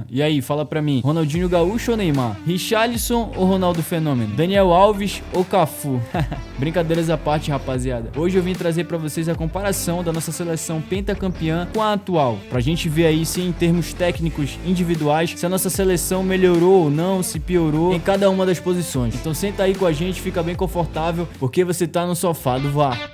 E aí, fala pra mim, Ronaldinho Gaúcho ou Neymar? Richarlison ou Ronaldo Fenômeno? Daniel Alves ou Cafu? Brincadeiras à parte, rapaziada. Hoje eu vim trazer pra vocês a comparação da nossa seleção pentacampeã com a atual, pra gente ver aí se em termos técnicos individuais, se a nossa seleção melhorou ou não, se piorou em cada uma das posições. Então senta aí com a gente, fica bem confortável, porque você tá no sofá do VAR.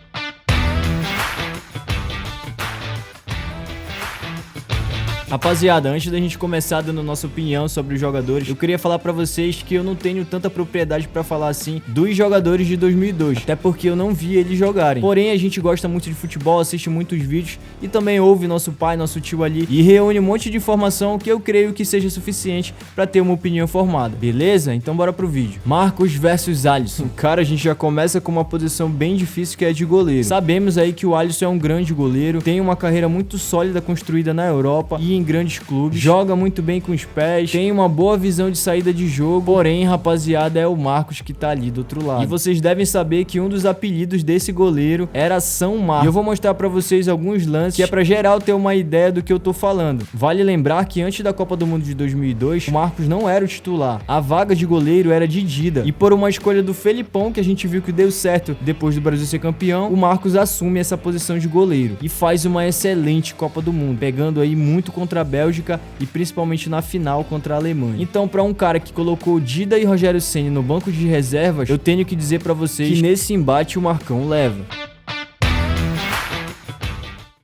Rapaziada, antes da gente começar dando nossa opinião sobre os jogadores, eu queria falar pra vocês que eu não tenho tanta propriedade pra falar assim dos jogadores de 2002, até porque eu não vi eles jogarem. Porém, a gente gosta muito de futebol, assiste muitos vídeos e também ouve nosso pai, nosso tio ali e reúne um monte de informação que eu creio que seja suficiente pra ter uma opinião formada. Beleza? Então bora pro vídeo. Marcos versus Alisson. Cara, a gente já começa com uma posição bem difícil que é de goleiro. Sabemos aí que o Alisson é um grande goleiro, tem uma carreira muito sólida construída na Europa e em grandes clubes, joga muito bem com os pés, tem uma boa visão de saída de jogo, porém, rapaziada, é o Marcos que tá ali do outro lado. E vocês devem saber que um dos apelidos desse goleiro era São Marcos. E eu vou mostrar pra vocês alguns lances que é pra geral ter uma ideia do que eu tô falando. Vale lembrar que antes da Copa do Mundo de 2002, o Marcos não era o titular. A vaga de goleiro era de Dida. E por uma escolha do Felipão, que a gente viu que deu certo depois do Brasil ser campeão, o Marcos assume essa posição de goleiro e faz uma excelente Copa do Mundo, pegando aí muito contra a Bélgica e principalmente na final contra a Alemanha. Então, para um cara que colocou Dida e Rogério Ceni no banco de reservas, eu tenho que dizer para vocês que nesse embate o Marcão leva.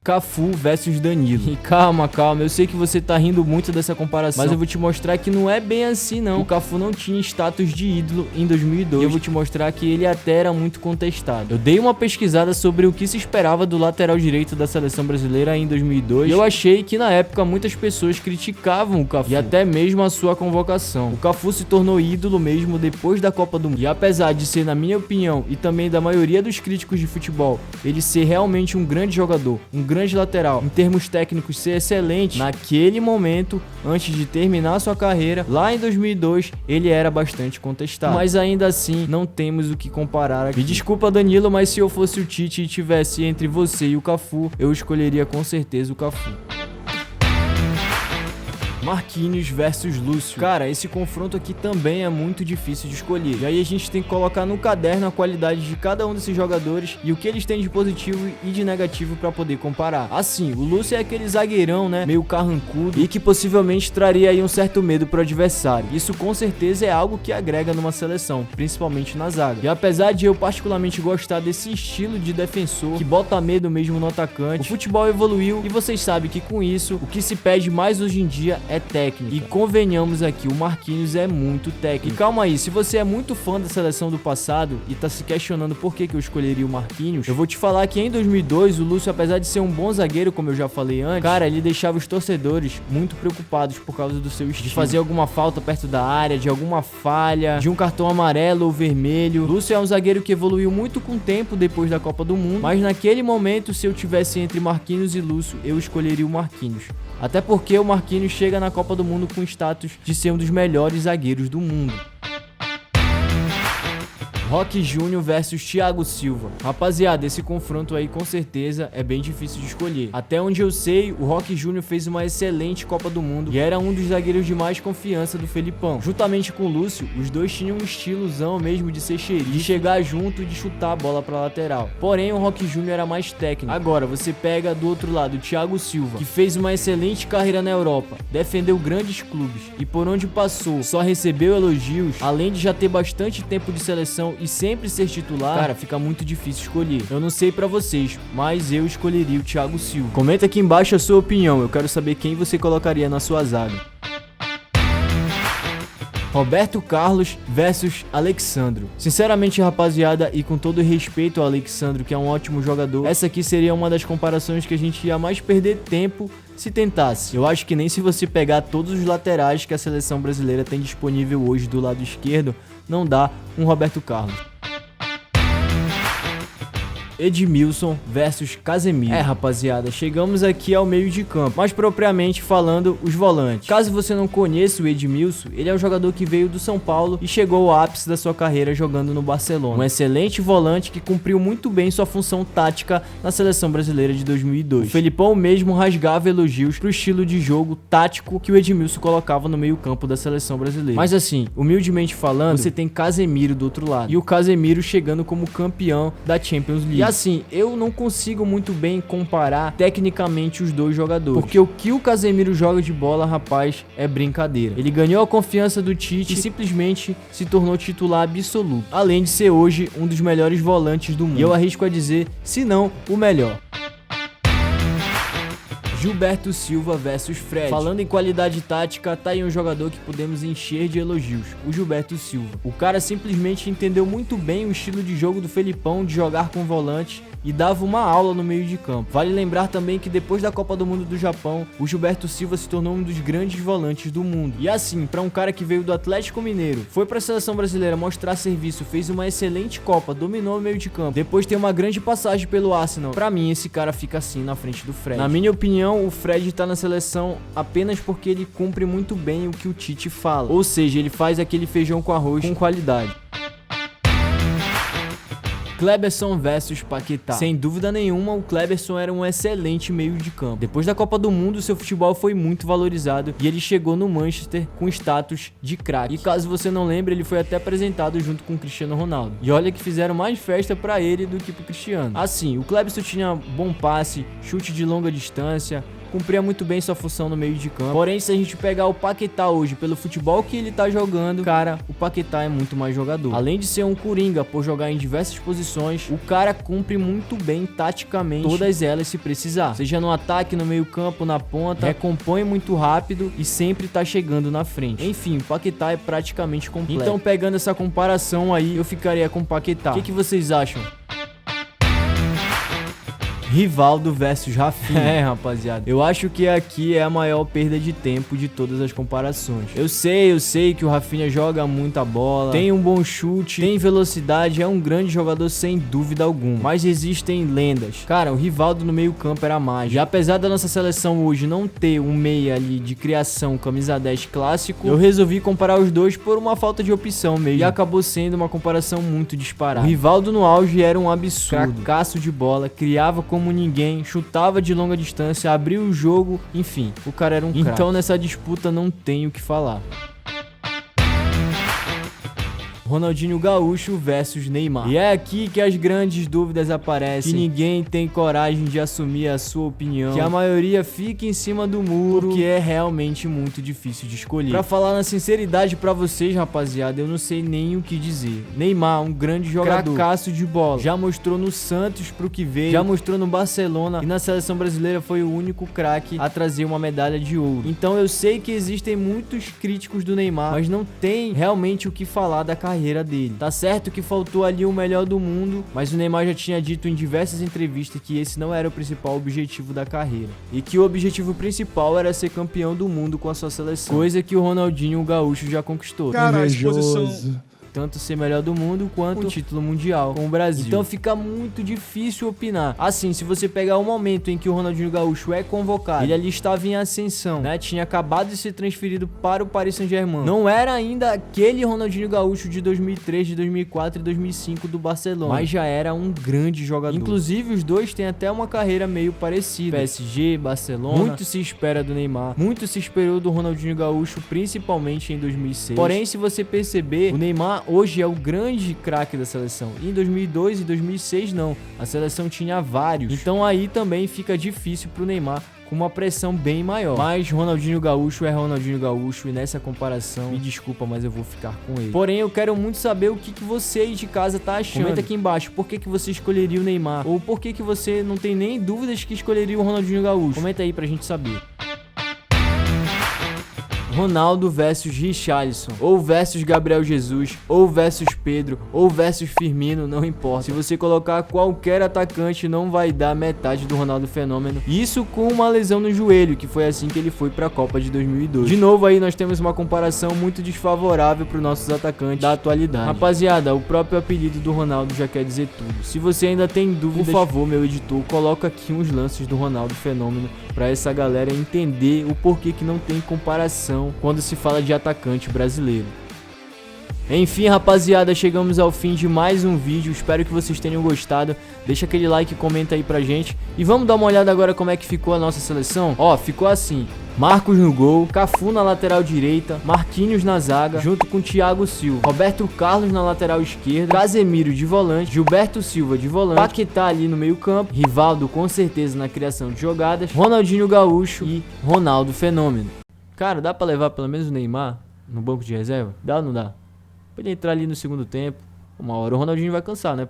Cafu versus Danilo. E calma, eu sei que você tá rindo muito dessa comparação, mas eu vou te mostrar que não é bem assim não. O Cafu não tinha status de ídolo em 2002 e eu vou te mostrar que ele até era muito contestado. Eu dei uma pesquisada sobre o que se esperava do lateral direito da seleção brasileira em 2002 e eu achei que na época muitas pessoas criticavam o Cafu e até mesmo a sua convocação. O Cafu se tornou ídolo mesmo depois da Copa do Mundo e apesar de ser, na minha opinião e também da maioria dos críticos de futebol, ele ser realmente um grande jogador, um grande lateral, em termos técnicos ser excelente, naquele momento, antes de terminar sua carreira, lá em 2002, ele era bastante contestado. Mas ainda assim, não temos o que comparar aqui. Me desculpa, Danilo, mas se eu fosse o Tite e tivesse entre você e o Cafu, eu escolheria com certeza o Cafu. Marquinhos versus Lúcio. Cara, esse confronto aqui também é muito difícil de escolher. E aí a gente tem que colocar no caderno a qualidade de cada um desses jogadores e o que eles têm de positivo e de negativo pra poder comparar. Assim, o Lúcio é aquele zagueirão, né, meio carrancudo e que possivelmente traria aí um certo medo pro adversário. Isso com certeza é algo que agrega numa seleção, principalmente na zaga. E apesar de eu particularmente gostar desse estilo de defensor que bota medo mesmo no atacante, o futebol evoluiu e vocês sabem que com isso, o que se pede mais hoje em dia é técnica. E convenhamos aqui, o Marquinhos é muito técnico. E calma aí, se você é muito fã da seleção do passado e tá se questionando por que eu escolheria o Marquinhos, eu vou te falar que em 2002 o Lúcio, apesar de ser um bom zagueiro, como eu já falei antes, cara, ele deixava os torcedores muito preocupados por causa do seu estilo, de fazer alguma falta perto da área, de alguma falha, de um cartão amarelo ou vermelho. Lúcio é um zagueiro que evoluiu muito com o tempo depois da Copa do Mundo, mas naquele momento, se eu tivesse entre Marquinhos e Lúcio, eu escolheria o Marquinhos. Até porque o Marquinhos chega na Copa do Mundo com status de ser um dos melhores zagueiros do mundo. Roque Júnior versus Thiago Silva. Rapaziada, esse confronto aí com certeza é bem difícil de escolher. Até onde eu sei, o Roque Júnior fez uma excelente Copa do Mundo e era um dos zagueiros de mais confiança do Felipão. Juntamente com o Lúcio, os dois tinham um estilozão mesmo de ser xerife, de chegar junto e de chutar a bola pra lateral. Porém, o Roque Júnior era mais técnico. Agora, você pega do outro lado o Thiago Silva, que fez uma excelente carreira na Europa, defendeu grandes clubes e por onde passou só recebeu elogios, além de já ter bastante tempo de seleção e sempre ser titular, cara, fica muito difícil escolher. Eu não sei pra vocês, mas eu escolheria o Thiago Silva. Comenta aqui embaixo a sua opinião, eu quero saber quem você colocaria na sua zaga. Roberto Carlos versus Alexandro. Sinceramente, rapaziada, e com todo respeito ao Alexandro, que é um ótimo jogador, essa aqui seria uma das comparações que a gente ia mais perder tempo se tentasse. Eu acho que nem se você pegar todos os laterais que a seleção brasileira tem disponível hoje do lado esquerdo, não dá um Roberto Carlos. Edmilson versus Casemiro. Rapaziada, chegamos aqui ao meio de campo, mais propriamente falando, os volantes. Caso você não conheça o Edmilson, ele é um jogador que veio do São Paulo e chegou ao ápice da sua carreira jogando no Barcelona. Um excelente volante que cumpriu muito bem sua função tática na seleção brasileira de 2002. O Felipão mesmo rasgava elogios pro estilo de jogo tático que o Edmilson colocava no meio campo da seleção brasileira. Mas assim, humildemente falando, você tem Casemiro do outro lado. E o Casemiro chegando como campeão da Champions League. E assim, eu não consigo muito bem comparar tecnicamente os dois jogadores, porque o que o Casemiro joga de bola, rapaz, é brincadeira. Ele ganhou a confiança do Tite e simplesmente se tornou titular absoluto, além de ser hoje um dos melhores volantes do mundo. E eu arrisco a dizer, se não, o melhor. Gilberto Silva versus Fred. Falando em qualidade tática, tá aí um jogador que podemos encher de elogios, o Gilberto Silva. O cara simplesmente entendeu muito bem o estilo de jogo do Felipão de jogar com volante e dava uma aula no meio de campo. Vale lembrar também que depois da Copa do Mundo do Japão, o Gilberto Silva se tornou um dos grandes volantes do mundo. E assim, para um cara que veio do Atlético Mineiro, foi para a seleção brasileira mostrar serviço, fez uma excelente Copa, dominou o meio de campo, depois tem uma grande passagem pelo Arsenal. Para mim, esse cara fica assim na frente do Fred. Na minha opinião, o Fred tá na seleção apenas porque ele cumpre muito bem o que o Tite fala, ou seja, ele faz aquele feijão com arroz com qualidade. Kleberson versus Paquetá. Sem dúvida nenhuma, o Kleberson era um excelente meio de campo. Depois da Copa do Mundo, seu futebol foi muito valorizado e ele chegou no Manchester com status de craque. E caso você não lembre, ele foi até apresentado junto com o Cristiano Ronaldo. E olha que fizeram mais festa pra ele do que pro Cristiano. Assim, o Kleberson tinha bom passe, chute de longa distância, cumpria muito bem sua função no meio de campo. Porém, se a gente pegar o Paquetá hoje, pelo futebol que ele tá jogando, cara, o Paquetá é muito mais jogador. Além de ser um coringa por jogar em diversas posições, o cara cumpre muito bem taticamente todas elas se precisar. Seja no ataque, no meio campo, na ponta, recompõe muito rápido e sempre tá chegando na frente. Enfim, o Paquetá é praticamente completo. Então, pegando essa comparação aí, eu ficaria com o Paquetá. O que vocês acham? Rivaldo versus Rafinha. Rapaziada, eu acho que aqui é a maior perda de tempo de todas as comparações. Eu sei que o Rafinha joga muita bola, tem um bom chute, tem velocidade, é um grande jogador sem dúvida alguma. Mas existem lendas. Cara, o Rivaldo no meio campo era mágico. E apesar da nossa seleção hoje não ter um meia ali de criação camisa 10 clássico, eu resolvi comparar os dois por uma falta de opção mesmo. E acabou sendo uma comparação muito disparada. O Rivaldo no auge era um absurdo. Cracaço de bola, criava como ninguém, chutava de longa distância, abria o jogo, enfim, o cara era um craque. Então nessa disputa não tenho o que falar. Ronaldinho Gaúcho versus Neymar. E é aqui que as grandes dúvidas aparecem, que ninguém tem coragem de assumir a sua opinião, que a maioria fica em cima do muro, que é realmente muito difícil de escolher. Pra falar na sinceridade pra vocês, rapaziada, eu não sei nem o que dizer. Neymar, um grande jogador, cracaço de bola, já mostrou no Santos pro que veio, já mostrou no Barcelona e na seleção brasileira foi o único craque a trazer uma medalha de ouro. Então eu sei que existem muitos críticos do Neymar, mas não tem realmente o que falar da carreira dele. Tá certo que faltou ali o melhor do mundo, mas o Neymar já tinha dito em diversas entrevistas que esse não era o principal objetivo da carreira e que o objetivo principal era ser campeão do mundo com a sua seleção, coisa que o Ronaldinho Gaúcho já conquistou. Cara, a exposição... tanto ser melhor do mundo quanto o título mundial com o Brasil. Então fica muito difícil opinar. Assim, se você pegar o momento em que o Ronaldinho Gaúcho é convocado, ele ali estava em ascensão, né? Tinha acabado de ser transferido para o Paris Saint-Germain. Não era ainda aquele Ronaldinho Gaúcho de 2003, de 2004 e 2005 do Barcelona, mas já era um grande jogador. Inclusive, os dois têm até uma carreira meio parecida. PSG, Barcelona. Muito se espera do Neymar, muito se esperou do Ronaldinho Gaúcho, principalmente em 2006. Porém, se você perceber, o Neymar hoje é o grande craque da seleção. E em 2002 e 2006 não. A seleção tinha vários. Então aí também fica difícil pro Neymar, com uma pressão bem maior. Mas Ronaldinho Gaúcho é Ronaldinho Gaúcho e nessa comparação, me desculpa, mas eu vou ficar com ele. Porém, eu quero muito saber o que vocês de casa tá achando. Comenta aqui embaixo por que você escolheria o Neymar ou por que você não tem nem dúvidas que escolheria o Ronaldinho Gaúcho. Comenta aí pra gente saber. Ronaldo versus Richarlison, ou versus Gabriel Jesus, ou versus Pedro, ou versus Firmino, não importa. Se você colocar qualquer atacante, não vai dar metade do Ronaldo Fenômeno. Isso com uma lesão no joelho, que foi assim que ele foi para a Copa de 2002. De novo aí nós temos uma comparação muito desfavorável para os nossos atacantes da atualidade. Rapaziada, o próprio apelido do Ronaldo já quer dizer tudo. Se você ainda tem dúvidas, por favor, meu editor, coloca aqui uns lances do Ronaldo Fenômeno para essa galera entender o porquê que não tem comparação quando se fala de atacante brasileiro. Enfim, rapaziada, chegamos ao fim de mais um vídeo, espero que vocês tenham gostado. Deixa aquele like e comenta aí pra gente. E vamos dar uma olhada agora como é que ficou a nossa seleção. Ó, ficou assim: Marcos no gol, Cafu na lateral direita, Marquinhos na zaga, junto com Thiago Silva, Roberto Carlos na lateral esquerda, Casemiro de volante, Gilberto Silva de volante, Paquetá ali no meio campo, Rivaldo com certeza na criação de jogadas, Ronaldinho Gaúcho e Ronaldo Fenômeno. Cara, dá pra levar pelo menos o Neymar no banco de reserva? Dá ou não dá? Pra ele entrar ali no segundo tempo, uma hora o Ronaldinho vai cansar, né?